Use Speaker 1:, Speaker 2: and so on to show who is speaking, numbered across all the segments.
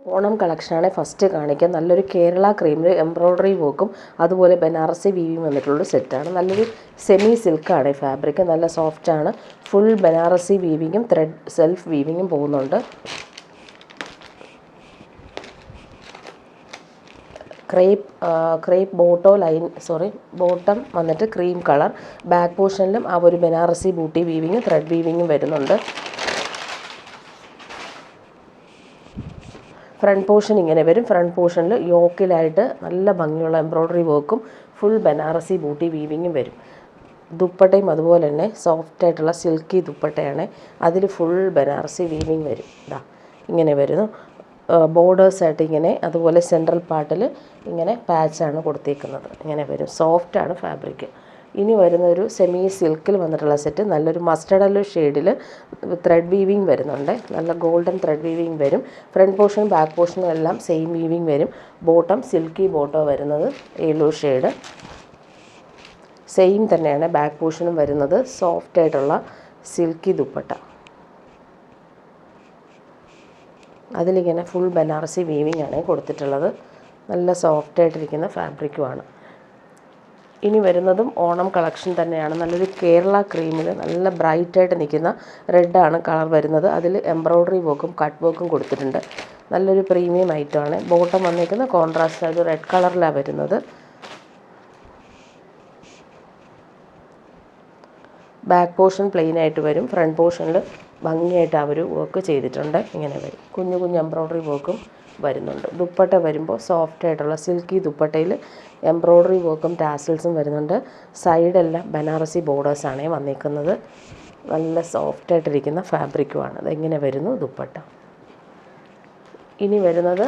Speaker 1: ഓണം കളക്ഷനാണ് ഫസ്റ്റ് കാണിക്കുക. നല്ലൊരു കേരള ക്രീമിൽ എംബ്രോയ്ഡറി വർക്കും അതുപോലെ ബനാറസി വീവിങ് വന്നിട്ടുള്ള സെറ്റാണ്. നല്ലൊരു സെമി സിൽക്കാണ് ഈ ഫാബ്രിക്, നല്ല സോഫ്റ്റാണ്. ഫുൾ ബനാറസി വീവിങ്ങും ത്രെഡ് സെൽഫ് വീവിങ്ങും പോകുന്നുണ്ട്. ക്രേപ്പ് ബോട്ടം വന്നിട്ട് ക്രീം കളർ. ബാക്ക് പോർഷനിലും ആ ഒരു ബനാറസി ബൂട്ടി വീവിങ്ങും ത്രെഡ് വീവിങ്ങും വരുന്നുണ്ട്. ഫ്രണ്ട് പോർഷൻ ഇങ്ങനെ വരും. ഫ്രണ്ട് പോർഷനിൽ യോക്കിലായിട്ട് നല്ല ഭംഗിയുള്ള എംബ്രോയ്ഡറി വർക്കും ഫുൾ ബനാറസി ബൂട്ടി വീവിങ്ങും വരും. ദുപ്പട്ടയും അതുപോലെ തന്നെ സോഫ്റ്റായിട്ടുള്ള സിൽക്കി ദുപ്പട്ടയാണ്. അതിൽ ഫുൾ ബനാറസി വീവിങ് വരും. ഇങ്ങനെ വരുന്നു. ബോർഡേഴ്സായിട്ട് ഇങ്ങനെ, അതുപോലെ സെൻട്രൽ പാർട്ടിൽ ഇങ്ങനെ പാച്ചാണ് കൊടുത്തേക്കുന്നത്. ഇങ്ങനെ വരും. സോഫ്റ്റാണ് ഫാബ്രിക്. ഇനി വരുന്നൊരു സെമി സിൽക്കിൽ വന്നിട്ടുള്ള സെറ്റ്. നല്ലൊരു മസ്റ്റർഡ് യെല്ലോ ഷെയ്ഡിൽ ത്രെഡ് വീവിങ് വരുന്നുണ്ട്. നല്ല ഗോൾഡൻ ത്രെഡ് വീവിങ് വരും. ഫ്രണ്ട് പോർഷനും ബാക്ക് പോർഷനും എല്ലാം സെയിം വീവിങ് വരും. ബോട്ടം സിൽക്കി ബോട്ടം വരുന്നത് യെല്ലോ ഷെയ്ഡ്. സെയിം തന്നെയാണ് ബാക്ക് പോർഷനും വരുന്നത്. സോഫ്റ്റായിട്ടുള്ള സിൽക്കി ദുപ്പട്ട. അതിലിങ്ങനെ ഫുൾ ബനാറസി വീവിങ് ആണ് കൊടുത്തിട്ടുള്ളത്. നല്ല സോഫ്റ്റായിട്ടിരിക്കുന്ന ഫാബ്രിക്കുമാണ്. ഇനി വരുന്നതും ഓണം കളക്ഷൻ തന്നെയാണ്. നല്ലൊരു കേരള ക്രീമിൽ നല്ല ബ്രൈറ്റായിട്ട് നിൽക്കുന്ന റെഡാണ് കളർ വരുന്നത്. അതിൽ എംബ്രോയ്ഡറി വർക്കും കട്ട് വർക്കും കൊടുത്തിട്ടുണ്ട്. നല്ലൊരു പ്രീമിയം ഐറ്റമാണ്. ബോട്ടം വന്നിരിക്കുന്ന കോൺട്രാസ്റ്റ് ഒരു റെഡ് കളറിലാണ് വരുന്നത്. ബാക്ക് പോർഷൻ പ്ലെയിൻ ആയിട്ട് വരും. ഫ്രണ്ട് പോർഷനിൽ ഭംഗിയായിട്ട് അവർ വർക്ക് ചെയ്തിട്ടുണ്ട്. ഇങ്ങനെ വരും. കുഞ്ഞു കുഞ്ഞു എംബ്രോയ്ഡറി വർക്കും വരുന്നുണ്ട്. ദുപ്പട്ട വരുമ്പോൾ സോഫ്റ്റായിട്ടുള്ള സിൽക്കി ദുപ്പട്ടയിൽ എംബ്രോയ്ഡറി വർക്കും ടാസൽസും വരുന്നുണ്ട്. സൈഡെല്ലാം ബനാറസി ബോർഡേഴ്സാണ് വന്നിരിക്കുന്നത്. നല്ല സോഫ്റ്റായിട്ടിരിക്കുന്ന ഫാബ്രിക്കുമാണ്. അതെങ്ങനെ വരുന്നു ദുപ്പട്ട. ഇനി വരുന്നത്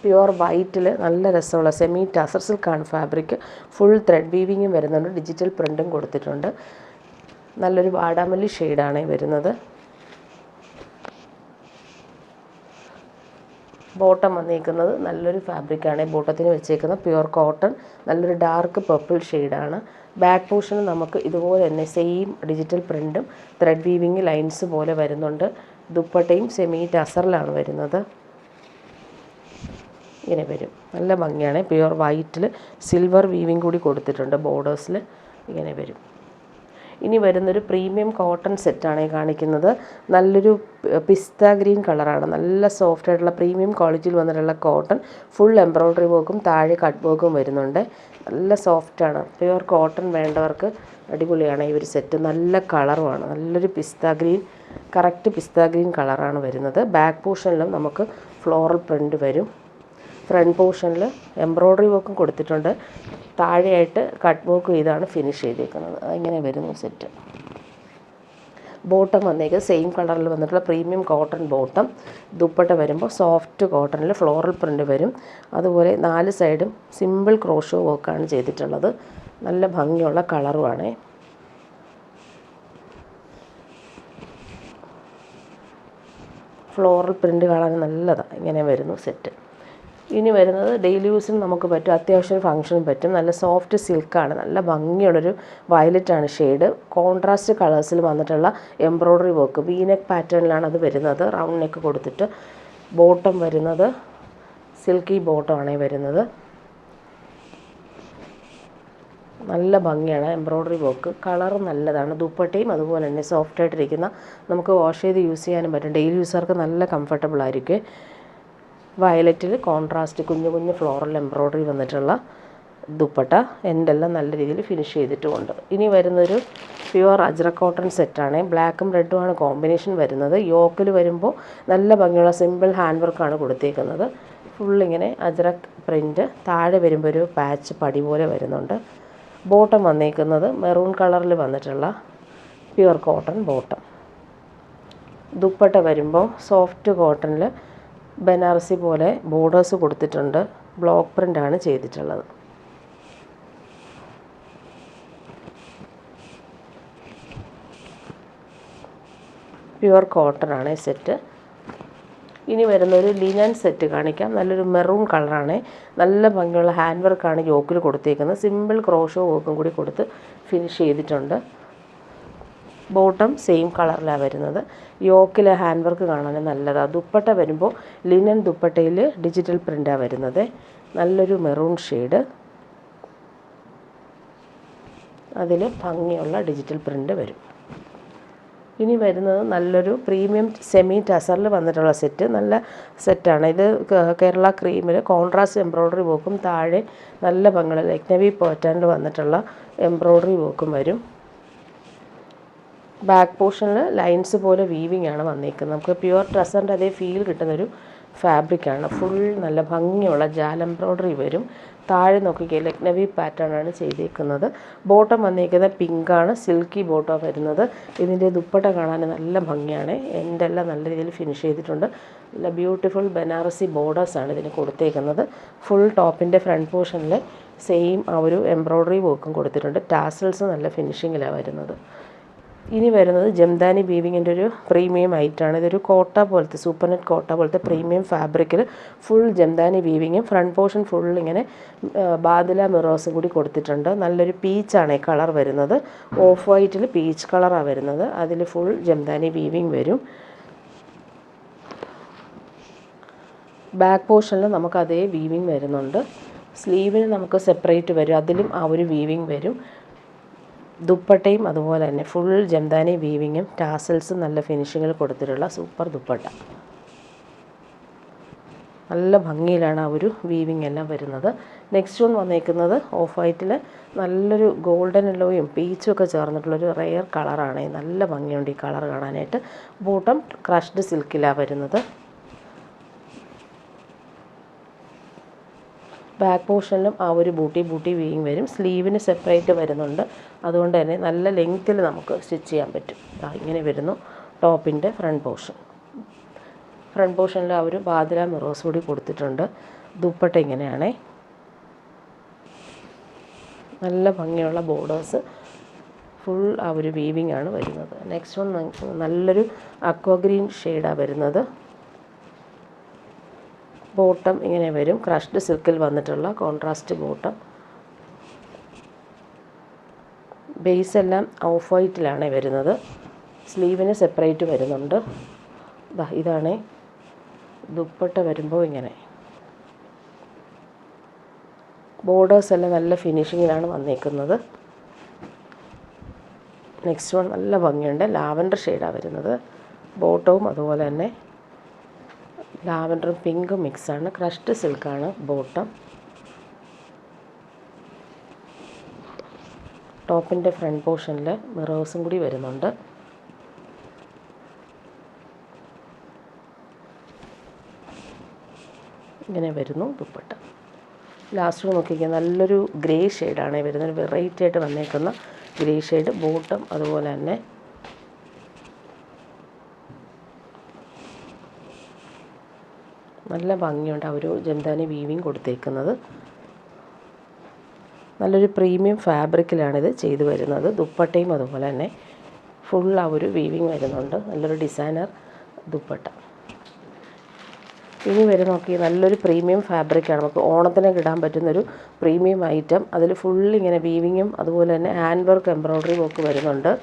Speaker 1: പ്യുവർ വൈറ്റിൽ നല്ല രസമുള്ള സെമി ടസർ സിൽക്കാണ് ഫാബ്രിക്. ഫുൾ ത്രെഡ് വീവിങ്ങും വരുന്നുണ്ട്. ഡിജിറ്റൽ പ്രിൻറ്റും കൊടുത്തിട്ടുണ്ട്. നല്ലൊരു വാടാമല്ലി ഷെയ്ഡാണ് വരുന്നത്. ബോട്ടം വന്നിരിക്കുന്നത് നല്ലൊരു ഫാബ്രിക്കാണ്. ബോട്ടത്തിന് വെച്ചേക്കുന്ന പ്യുവർ കോട്ടൺ, നല്ലൊരു ഡാർക്ക് പർപ്പിൾ ഷെയ്ഡാണ്. ബാക്ക് പോർഷന് നമുക്ക് ഇതുപോലെ തന്നെ സെയിം ഡിജിറ്റൽ പ്രിൻറ്റും ത്രെഡ് വീവിങ് ലൈൻസ് പോലെ വരുന്നുണ്ട്. ദുപ്പട്ടയും സെമി ടസറിലാണ് വരുന്നത്. ഇങ്ങനെ വരും. നല്ല ഭംഗിയാണ്. പ്യുവർ വൈറ്റിൽ സിൽവർ വീവിങ് കൂടി കൊടുത്തിട്ടുണ്ട് ബോർഡേഴ്സിൽ. ഇങ്ങനെ വരും. ഇനി വരുന്നൊരു പ്രീമിയം കോട്ടൺ സെറ്റാണ് കാണിക്കുന്നത്. നല്ലൊരു പിസ്ത ഗ്രീൻ കളറാണ്. നല്ല സോഫ്റ്റായിട്ടുള്ള പ്രീമിയം ക്വാളിറ്റിയിൽ വന്നിട്ടുള്ള കോട്ടൺ. ഫുൾ എംബ്രോയ്ഡറി വർക്കും താഴെ കട്ട് വർക്കും വരുന്നുണ്ട്. നല്ല സോഫ്റ്റാണ്. പ്യുവർ കോട്ടൺ വേണ്ടവർക്ക് അടിപൊളിയാണ് ഈ ഒരു സെറ്റ്. നല്ല കളറുമാണ്. നല്ലൊരു പിസ്ത ഗ്രീൻ, കറക്റ്റ് പിസ്ത ഗ്രീൻ കളറാണ് വരുന്നത്. ബാക്ക് പോർഷനിലും നമുക്ക് ഫ്ലോറൽ പ്രിൻറ്റ് വരും. ഫ്രണ്ട് പോർഷനിൽ എംബ്രോയ്ഡറി വർക്കും കൊടുത്തിട്ടുണ്ട്. താഴെയായിട്ട് കട്ട് വർക്ക് ചെയ്താണ് ഫിനിഷ് ചെയ്തേക്കുന്നത്. അതിങ്ങനെ വരുന്നു സെറ്റ്. ബോട്ടം വന്നേക്ക് സെയിം കളറിൽ വന്നിട്ടുള്ള പ്രീമിയം കോട്ടൺ ബോട്ടം. ദുപ്പട്ട വരുമ്പോൾ സോഫ്റ്റ് കോട്ടണിൽ ഫ്ലോറൽ പ്രിൻറ്റ് വരും. അതുപോലെ 4 സൈഡും സിമ്പിൾ ക്രോഷോ വർക്കാണ് ചെയ്തിട്ടുള്ളത്. നല്ല ഭംഗിയുള്ള കളറുമാണ്. ഫ്ലോറൽ പ്രിൻറ്റ് കാണാൻ നല്ലതാണ്. ഇങ്ങനെ വരുന്നു സെറ്റ്. ഇനി വരുന്നത് ഡെയിലി യൂസിന് നമുക്ക് പറ്റും, അത്യാവശ്യം ഫങ്ഷനും പറ്റും. നല്ല സോഫ്റ്റ് സിൽക്കാണ്. നല്ല ഭംഗിയുള്ളൊരു വയലറ്റാണ് ഷെയ്ഡ്. കോൺട്രാസ്റ്റ് കളേഴ്സിൽ വന്നിട്ടുള്ള എംബ്രോയ്ഡറി വർക്ക് വീനെക്ക് പാറ്റേണിലാണ് അത് വരുന്നത്. റൗണ്ട് നെക്ക് കൊടുത്തിട്ട് ബോട്ടം വരുന്നത് സിൽക്കി ബോട്ടമാണ് വരുന്നത്. നല്ല ഭംഗിയാണ് എംബ്രോയ്ഡറി വർക്ക്. കളർ നല്ലതാണ്. ദുപ്പട്ടയും അതുപോലെ തന്നെ സോഫ്റ്റായിട്ടിരിക്കുന്ന, നമുക്ക് വാഷ് ചെയ്ത് യൂസ് ചെയ്യാനും പറ്റും. ഡെയിലി യൂസർക്ക് നല്ല കംഫർട്ടബിൾ ആയിരിക്കും. വയലറ്റിൽ കോൺട്രാസ്റ്റ് കുഞ്ഞു കുഞ്ഞു ഫ്ലോറൽ എംബ്രോയ്ഡറി വന്നിട്ടുള്ള ദുപ്പട്ട. എൻഡെല്ലാം നല്ല രീതിയിൽ ഫിനിഷ് ചെയ്തിട്ടുമുണ്ട്. ഇനി വരുന്നൊരു പ്യുവർ അജ്രക് കോട്ടൺ സെറ്റാണ്. ബ്ലാക്കും റെഡുമാണ് കോമ്പിനേഷൻ വരുന്നത്. യോക്കിൽ വരുമ്പോൾ നല്ല ഭംഗിയുള്ള സിമ്പിൾ ഹാൻഡ് വർക്കാണ് കൊടുത്തേക്കുന്നത്. ഫുള്ളിങ്ങനെ അജ്രക് പ്രിൻറ്റ്. താഴെ വരുമ്പോൾ ഒരു പാച്ച് പടി പോലെ വരുന്നുണ്ട്. ബോട്ടം വന്നേക്കുന്നത് മെറൂൺ കളറിൽ വന്നിട്ടുള്ള പ്യുവർ കോട്ടൺ ബോട്ടം. ദുപ്പട്ട വരുമ്പോൾ സോഫ്റ്റ് കോട്ടണിൽ ബനാറസി പോലെ ബോർഡേഴ്സ് കൊടുത്തിട്ടുണ്ട്. ബ്ലോക്ക് പ്രിൻ്റാണ് ചെയ്തിട്ടുള്ളത്. പ്യുവർ കോട്ടൺ ആണ് സെറ്റ്. ഇനി വരുന്നൊരു ലിനൻ സെറ്റ് കാണിക്കാം. നല്ലൊരു മെറൂൺ കളറാണ്. നല്ല ഭംഗിയുള്ള ഹാൻഡ് വർക്കാണ് യോക്കിൽ കൊടുത്തേക്കുന്നത്. സിമ്പിൾ ക്രോഷോ വർക്കും കൂടി കൊടുത്ത് ഫിനിഷ് ചെയ്തിട്ടുണ്ട്. ബോട്ടം സെയിം കളറിലാണ് വരുന്നത്. യോക്കിലെ ഹാൻഡ് വർക്ക് കാണാൻ നല്ലതാണ്. ദുപ്പട്ട വരുമ്പോൾ ലിനൻ ദുപ്പട്ടയിൽ ഡിജിറ്റൽ പ്രിൻ്റാണ് വരുന്നത്. നല്ലൊരു മെറൂൺ ഷെയ്ഡ്, അതിൽ ഭംഗിയുള്ള ഡിജിറ്റൽ പ്രിൻ്റ് വരും. ഇനി വരുന്നത് നല്ലൊരു പ്രീമിയം സെമി ടസറിൽ വന്നിട്ടുള്ള സെറ്റ്. നല്ല സെറ്റാണ് ഇത്. കേരള ക്രീമിൽ കോൺട്രാസ്റ്റ് എംബ്രോയ്ഡറി വർക്കും താഴെ നല്ല ഭംഗിയുള്ള ലക്നവി പാറ്റേണിൽ വന്നിട്ടുള്ള എംബ്രോയ്ഡറി വർക്കും വരും. ബാക്ക് പോർഷനിൽ ലൈൻസ് പോലെ വീവിങ് ആണ് വന്നിരിക്കുന്നത്. നമുക്ക് പ്യുവർ ടസറിൻ്റെ അതേ ഫീൽ കിട്ടുന്നൊരു ഫാബ്രിക്കാണ്. ഫുൾ നല്ല ഭംഗിയുള്ള ജാൽ എംബ്രോയ്ഡറി വരും. താഴെ നോക്കിക്കുക, ലക്നവി പാറ്റേൺ ആണ് ചെയ്തിരിക്കുന്നത്. ബോട്ടം വന്നിരിക്കുന്നത് പിങ്കാണ്, സിൽക്കി ബോട്ടം വരുന്നത്. ഇതിൻ്റെ ദുപ്പട്ട കാണാൻ നല്ല ഭംഗിയാണ്. എൻഡെല്ലാം നല്ല രീതിയിൽ ഫിനിഷ് ചെയ്തിട്ടുണ്ട്. നല്ല ബ്യൂട്ടിഫുൾ ബനാറസി ബോർഡേഴ്സാണ് ഇതിന് കൊടുത്തേക്കുന്നത്. ഫുൾ ടോപ്പിൻ്റെ ഫ്രണ്ട് പോർഷനിൽ സെയിം ആ ഒരു എംബ്രോയ്ഡറി വർക്കും കൊടുത്തിട്ടുണ്ട്. ടാസൽസ് നല്ല ഫിനിഷിങ്ങിലാണ് വരുന്നത്. ഇനി വരുന്നത് ജംദാനി വീവിങ്ങിൻ്റെ ഒരു പ്രീമിയം ഐറ്റാണ്. ഇതൊരു കോട്ട പോലത്തെ സൂപ്പർനെറ്റ് കോട്ട പോലത്തെ പ്രീമിയം ഫാബ്രിക്കിൽ ഫുൾ ജംദാനി വീവിങ്ങും ഫ്രണ്ട് പോർഷൻ ഫുൾ ഇങ്ങനെ ബാദല മിറേഴ്സും കൂടി കൊടുത്തിട്ടുണ്ട്. നല്ലൊരു പീച്ചാണ് ഈ കളർ വരുന്നത്. ഓഫ് വൈറ്റിൽ പീച്ച് കളറാണ് വരുന്നത്. അതിൽ ഫുൾ ജംദാനി വീവിങ് വരും. ബാക്ക് പോർഷനിൽ നമുക്ക് അതേ വീവിങ് വരുന്നുണ്ട്. സ്ലീവിന് നമുക്ക് സെപ്പറേറ്റ് വരും, അതിലും ആ ഒരു വീവിങ് വരും. ദുപ്പട്ടയും അതുപോലെ തന്നെ ഫുൾ ജംദാനി വീവിങ്ങും ടാസൽസും നല്ല ഫിനിഷിങ്ങിൽ കൊടുത്തിട്ടുള്ള സൂപ്പർ ദുപ്പട്ട. നല്ല ഭംഗിയിലാണ് ആ ഒരു വീവിങ് എല്ലാം വരുന്നത്. നെക്സ്റ്റ് വൺ വന്നേക്കുന്നത് ഓഫ് വൈറ്റിൽ നല്ലൊരു ഗോൾഡൻ യെല്ലോയും പീച്ചും ഒക്കെ ചേർന്നിട്ടുള്ളൊരു റെയർ കളറാണ്. നല്ല ഭംഗിയുണ്ട് ഈ കളർ കാണാനായിട്ട്. ബോട്ടം ക്രഷ്ഡ് സിൽക്കിലാണ് വരുന്നത്. ബാക്ക് പോർഷനിലും ആ ഒരു ബൂട്ടി വീവിങ് വരും. സ്ലീവിന് സെപ്പറേറ്റ് വരുന്നുണ്ട്. അതുകൊണ്ട് തന്നെ നല്ല ലെങ്ത്തിൽ നമുക്ക് സ്റ്റിച്ച് ചെയ്യാൻ പറ്റും. ഇങ്ങനെ വരുന്നു ടോപ്പിൻ്റെ ഫ്രണ്ട് പോർഷൻ. ഫ്രണ്ട് പോർഷനിൽ ആ ഒരു ബാദല മിറേഴ്സ് കൂടി കൊടുത്തിട്ടുണ്ട്. ദുപ്പട്ട ഇങ്ങനെയാണേ. നല്ല ഭംഗിയുള്ള ബോർഡേഴ്സ്, ഫുൾ ആ ഒരു വീവിങ് ആണ് വരുന്നത്. നെക്സ്റ്റ് വൺ നല്ലൊരു അക്വ ഗ്രീൻ ഷെയ്ഡാണ് വരുന്നത്. ബോട്ടം ഇങ്ങനെ വരും. ക്രഷ്ഡ് സിൽക്കിൽ വന്നിട്ടുള്ള കോൺട്രാസ്റ്റ് ബോട്ടം. ബേസ് എല്ലാം ഓഫ് വൈറ്റിലാണ് വരുന്നത്. സ്ലീവിന് സെപ്പറേറ്റ് വരുന്നുണ്ട്. ഇതാണ് ദുപ്പട്ട വരുമ്പോൾ ഇങ്ങനെ. ബോർഡേഴ്സ് എല്ലാം നല്ല ഫിനിഷിങ്ങിലാണ് വന്നിരിക്കുന്നത്. നെക്സ്റ്റ് വൺ നല്ല ഭംഗിയുണ്ട്. ലാവൻഡർ ഷെയ്ഡാണ് വരുന്നത്. ബോട്ടവും അതുപോലെ തന്നെ ലാവൻഡറും പിങ്കും മിക്സാണ്. ക്രഷ്ഡ് സിൽക്കാണ് ബോട്ടം. ടോപ്പിൻ്റെ ഫ്രണ്ട് പോർഷനിൽ മിറേഴ്സും കൂടി വരുന്നുണ്ട്. ഇങ്ങനെ വരുന്നു ദുപ്പട്ട. ലാസ്റ്റ് നോക്കിക്കുക, നല്ലൊരു ഗ്രേ ഷെയ്ഡാണ് വരുന്നത്. വെറൈറ്റി ആയിട്ട് വന്നേക്കുന്ന ഗ്രേ ഷെയ്ഡ്. ബോട്ടം അതുപോലെ തന്നെ നല്ല ഭംഗിയുണ്ട് ആ ഒരു ജംദാനി വീവിങ് കൊടുത്തേക്കുന്നത്. നല്ലൊരു പ്രീമിയം ഫാബ്രിക്കിലാണിത് ചെയ്തു വരുന്നത്. ദുപ്പട്ടയും അതുപോലെ തന്നെ ഫുൾ ആ ഒരു വീവിങ് വരുന്നുണ്ട്. നല്ലൊരു ഡിസൈനർ ദുപ്പട്ട. ഇനി നോക്കി നല്ലൊരു പ്രീമിയം ഫാബ്രിക്കാണ്. നമുക്ക് ഓണത്തിനൊക്കെ ഇടാൻ പറ്റുന്നൊരു പ്രീമിയം ഐറ്റം. അതിൽ ഫുൾ ഇങ്ങനെ വീവിങ്ങും അതുപോലെ തന്നെ ഹാൻഡ് വർക്ക് എംബ്രോയ്ഡറി വർക്ക് വരുന്നുണ്ട്.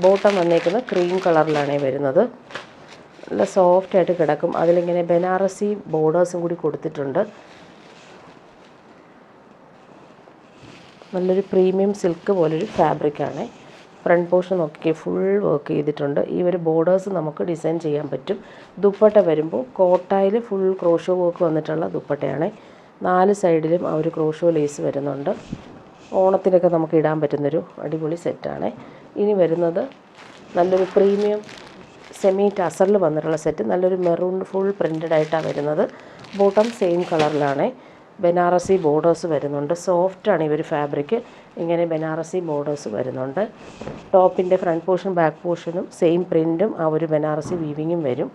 Speaker 1: ബോട്ടം വന്നേക്കുന്നത് ക്രീം കളറിലാണ് വരുന്നത്. നല്ല സോഫ്റ്റായിട്ട് കിടക്കും. അതിലിങ്ങനെ ബനാറസി ബോർഡേഴ്സും കൂടി കൊടുത്തിട്ടുണ്ട്. നല്ലൊരു പ്രീമിയം സിൽക്ക് പോലൊരു ഫാബ്രിക്കാണ്. ഫ്രണ്ട് പോർഷൻ നോക്കി ഫുൾ വർക്ക് ചെയ്തിട്ടുണ്ട്. ഈ ഒരു ബോർഡേഴ്സ് നമുക്ക് ഡിസൈൻ ചെയ്യാൻ പറ്റും. ദുപ്പട്ട വരുമ്പോൾ കോട്ടായിൽ ഫുൾ ക്രോഷോ വർക്ക് വന്നിട്ടുള്ള ദുപ്പട്ടയാണ്. 4 സൈഡിലും ആ ഒരു ക്രോഷോ ലേസ് വരുന്നുണ്ട്. ഓണത്തിനൊക്കെ നമുക്ക് ഇടാൻ പറ്റുന്നൊരു അടിപൊളി സെറ്റാണ്. ഇനി വരുന്നത് നല്ലൊരു പ്രീമിയം സെമി ടസറിൽ വന്നിട്ടുള്ള സെറ്റ്. നല്ലൊരു മെറൂൺ ഫുൾ പ്രിൻറ്റഡ് ആയിട്ടാണ് വരുന്നത്. ബോട്ടം സെയിം കളറിലാണ്. ബനാറസി ബോർഡേഴ്സ് വരുന്നുണ്ട്. സോഫ്റ്റാണ് ഈ ഒരു ഫാബ്രിക്. ഇങ്ങനെ ബനാറസി ബോർഡേഴ്സ് വരുന്നുണ്ട്. ടോപ്പിൻ്റെ ഫ്രണ്ട് പോർഷൻ ബാക്ക് പോർഷനും സെയിം പ്രിൻറ്റും ആ ഒരു ബനാറസി വീവിങ്ങും വരും.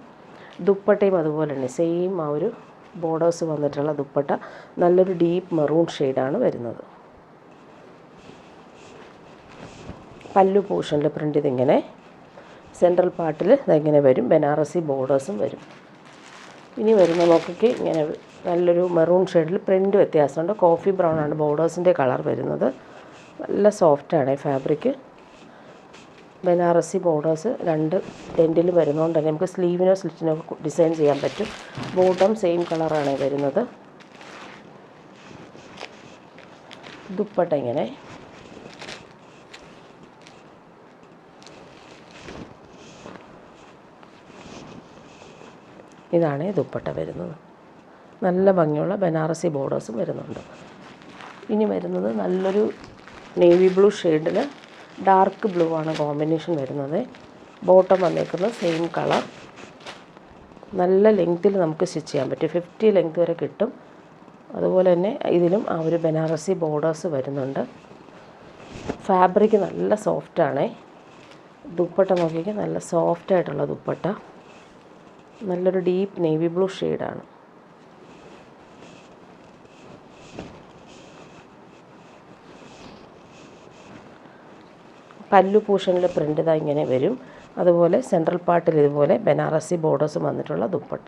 Speaker 1: ദുപ്പട്ടയും അതുപോലെ തന്നെ സെയിം ആ ഒരു ബോർഡേഴ്സ് വന്നിട്ടുള്ള ദുപ്പട്ട. നല്ലൊരു ഡീപ്പ് മെറൂൺ ഷെയ്ഡാണ് വരുന്നത്. പല്ലു പോർഷനിൽ പ്രിൻ്റ് ഇതിങ്ങനെ. സെൻട്രൽ പാർട്ടിൽ ഇതെങ്ങനെ വരും. ബനാറസി ബോർഡേഴ്സും വരും. ഇനി വരുന്ന നോക്കിക്ക് ഇങ്ങനെ നല്ലൊരു മെറൂൺ ഷെയ്ഡിൽ പ്രിൻ്റ് വ്യത്യാസമുണ്ട്. കോഫി ബ്രൗൺ ആണ് ബോർഡേഴ്സിൻ്റെ കളർ വരുന്നത്. നല്ല സോഫ്റ്റാണ് ഫാബ്രിക്. ബനാറസി ബോർഡേഴ്സ് 2 എൻഡിലും വരുന്നതുകൊണ്ട് തന്നെ നമുക്ക് സ്ലീവിനോ സ്ലിറ്റിനോ ഡിസൈൻ ചെയ്യാൻ പറ്റും. ബോട്ടം സെയിം കളറാണ് വരുന്നത്. ദുപ്പട്ട ഇങ്ങനെ, ഇതാണ് ദുപ്പട്ട വരുന്നത്. നല്ല ഭംഗിയുള്ള ബനാറസി ബോർഡേഴ്സും വരുന്നുണ്ട്. ഇനി വരുന്നത് നല്ലൊരു നേവി ബ്ലൂ ഷെയ്ഡിൽ ഡാർക്ക് ബ്ലൂ ആണ് കോമ്പിനേഷൻ വരുന്നത്. ബോട്ടം വന്നേക്കുന്നത് സെയിം കളർ. നല്ല ലെങ്ത്തിൽ നമുക്ക് സ്റ്റിച്ച് ചെയ്യാൻ പറ്റും. 50 ലെങ്ത് വരെ കിട്ടും. അതുപോലെ തന്നെ ഇതിലും ആ ഒരു ബനാറസി ബോർഡേഴ്സ് വരുന്നുണ്ട്. ഫാബ്രിക് നല്ല സോഫ്റ്റാണ്. ദുപ്പട്ട നോക്കിയാൽ നല്ല സോഫ്റ്റായിട്ടുള്ള ദുപ്പട്ട. നല്ലൊരു ഡീപ്പ് നേവി ബ്ലൂ ഷെയ്ഡാണ്. പല്ലു പോർഷനിൽ പ്രിൻ്റ് ഇതാ ഇങ്ങനെ വരും. അതുപോലെ സെൻട്രൽ പാർട്ടിൽ ഇതുപോലെ ബനാറസി ബോർഡേഴ്സും വന്നിട്ടുള്ള ദുപ്പട്ട.